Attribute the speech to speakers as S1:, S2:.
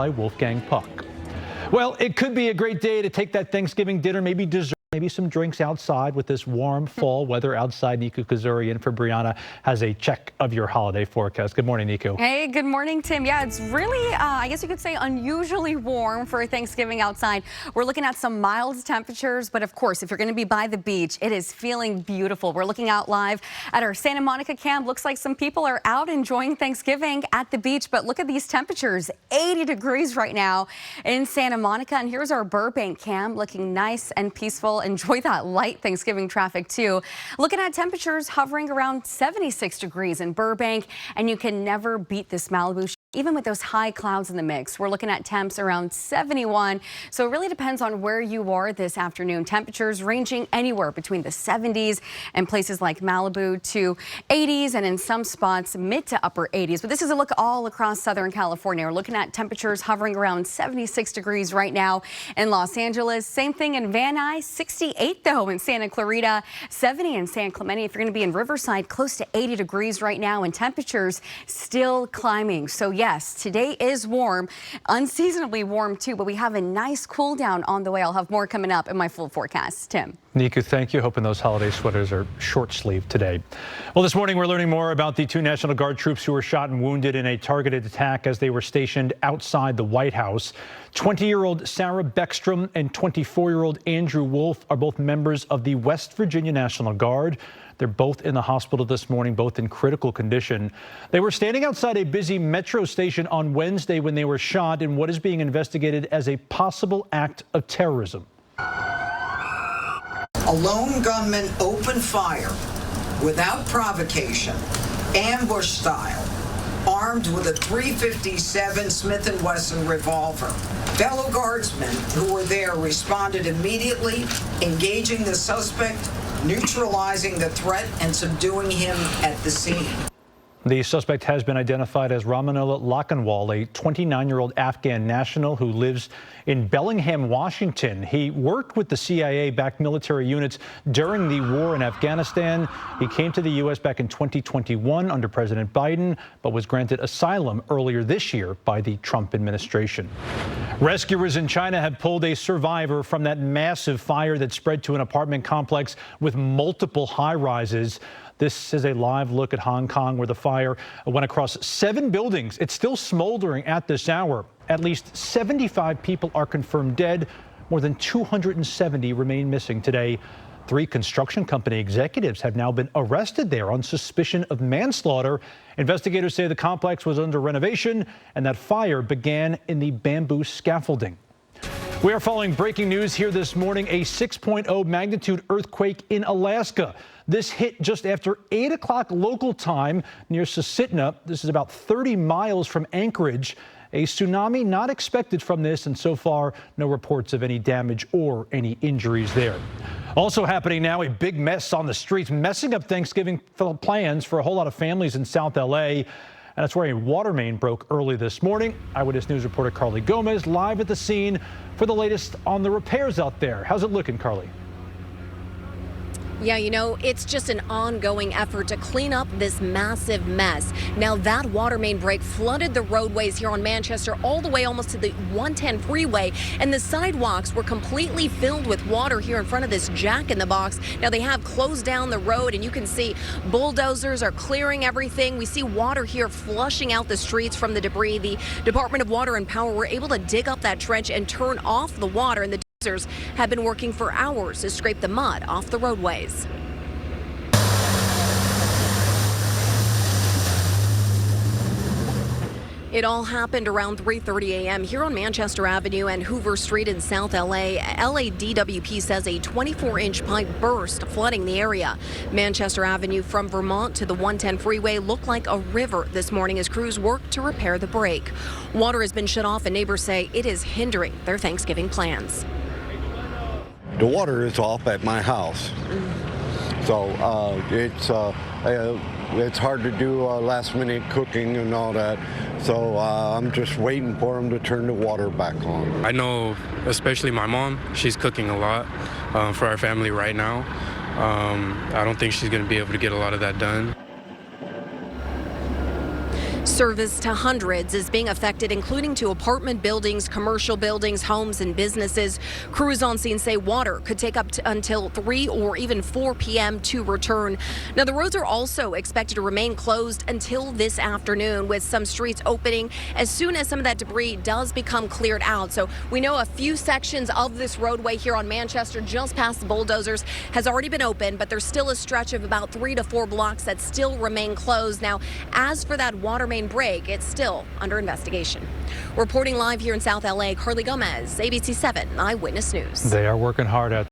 S1: by Wolfgang Puck. Well, it could be a great day to take that Thanksgiving dinner, maybe dessert, maybe some drinks outside with this warm fall weather outside. Nico Kazuri and for Brianna has a check of your holiday forecast. Good morning, Nico.
S2: Hey, good morning, Tim. Yeah, it's really, I guess you could say, unusually warm for Thanksgiving outside. We're looking at some mild temperatures, but of course, if you're going to be by the beach, it is feeling beautiful. We're looking out live at our Santa Monica cam. Looks like some people are out enjoying Thanksgiving at the beach, but look at these temperatures, 80 degrees right now in Santa Monica. And here's our Burbank cam, looking nice and peaceful. Enjoy that light Thanksgiving traffic too. Looking at temperatures hovering around 76 degrees in Burbank, and you can never beat this Malibu. Even with those high clouds in the mix, we're looking at temps around 71. So it really depends on where you are this afternoon. Temperatures ranging anywhere between the 70s and places like Malibu to 80s, and in some spots mid to upper 80s. But this is a look all across Southern California. We're looking at temperatures hovering around 76 degrees right now in Los Angeles. Same thing in Van Nuys, 68 though in Santa Clarita, 70 in San Clemente. If you're going to be in Riverside, close to 80 degrees right now, and temperatures still climbing. So yes, today is warm, unseasonably warm too, but we have a nice cool down on the way. I'll have more coming up in my full forecast. Tim.
S1: Nico, thank you. Hoping those holiday sweaters are short sleeved today. Well, this morning we're learning more about the 2 National Guard troops who were shot and wounded in a targeted attack as they were stationed outside the White House. 20-year-old Sarah Beckstrom and 24-year-old Andrew Wolf are both members of the West Virginia National Guard. They're both in the hospital this morning, both in critical condition. They were standing outside a busy metro station on Wednesday when they were shot in what is being investigated as a possible act of terrorism.
S3: A lone gunman opened fire without provocation, ambush style, armed with a .357 Smith & Wesson revolver. Fellow guardsmen who were there responded immediately, engaging the suspect, neutralizing the threat, and subduing him at the scene.
S1: The suspect has been identified as Ramanullah Lakhanwal, a 29-year-old Afghan national who lives in Bellingham, Washington. He worked with the CIA-backed military units during the war in Afghanistan. He came to the U.S. back in 2021 under President Biden, but was granted asylum earlier this year by the Trump administration. Rescuers in China have pulled a survivor from that massive fire that spread to an apartment complex with multiple high-rises. This is a live look at Hong Kong, where the fire went across 7 buildings. It's still smoldering at this hour. At least 75 people are confirmed dead. More than 270 remain missing today. 3 construction company executives have now been arrested there on suspicion of manslaughter. Investigators say the complex was under renovation and that fire began in the bamboo scaffolding. We are following breaking news here this morning. A 6.0 magnitude earthquake in Alaska. This hit just after 8 o'clock local time near Susitna. This is about 30 miles from Anchorage. A tsunami not expected from this, and so far no reports of any damage or any injuries there. Also happening now, a big mess on the streets, messing up Thanksgiving plans for a whole lot of families in South L.A. And that's where a water main broke early this morning. Eyewitness News reporter Carly Gomez live at the scene for the latest on the repairs out there. How's it looking, Carly?
S4: Yeah, you know, it's just an ongoing effort to clean up this massive mess. Now, that water main break flooded the roadways here on Manchester all the way almost to the 110 freeway, and the sidewalks were completely filled with water here in front of this Jack in the Box. Now, they have closed down the road, and you can see bulldozers are clearing everything. We see water here flushing out the streets from the debris. The Department of Water and Power were able to dig up that trench and turn off the water, and the have been working for hours to scrape the mud off the roadways. It all happened around 3:30 a.m. here on Manchester Avenue and Hoover Street in South LA. LADWP says a 24-inch pipe burst, flooding the area. Manchester Avenue from Vermont to the 110 freeway looked like a river this morning as crews worked to repair the break. Water has been shut off, and neighbors say it is hindering their Thanksgiving plans.
S5: The water is off at my house, so it's hard to do last-minute cooking and all that. So I'm just waiting for them to turn the water back on.
S6: I know, especially my mom, she's cooking a lot for our family right now. I don't think she's going to be able to get a lot of that done.
S4: Service to hundreds is being affected, including to apartment buildings, commercial buildings, homes, and businesses. Crews on scene say water could take up to until 3 or even 4 p.m. to return. Now, the roads are also expected to remain closed until this afternoon, with some streets opening as soon as some of that debris does become cleared out. So we know a few sections of this roadway here on Manchester, just past the bulldozers, has already been opened, but there's still a stretch of about 3 to 4 blocks that still remain closed. Now, as for that water main break, it's still under investigation. Reporting live here in South LA, Carly Gomez, ABC 7 Eyewitness News.
S1: They are working hard at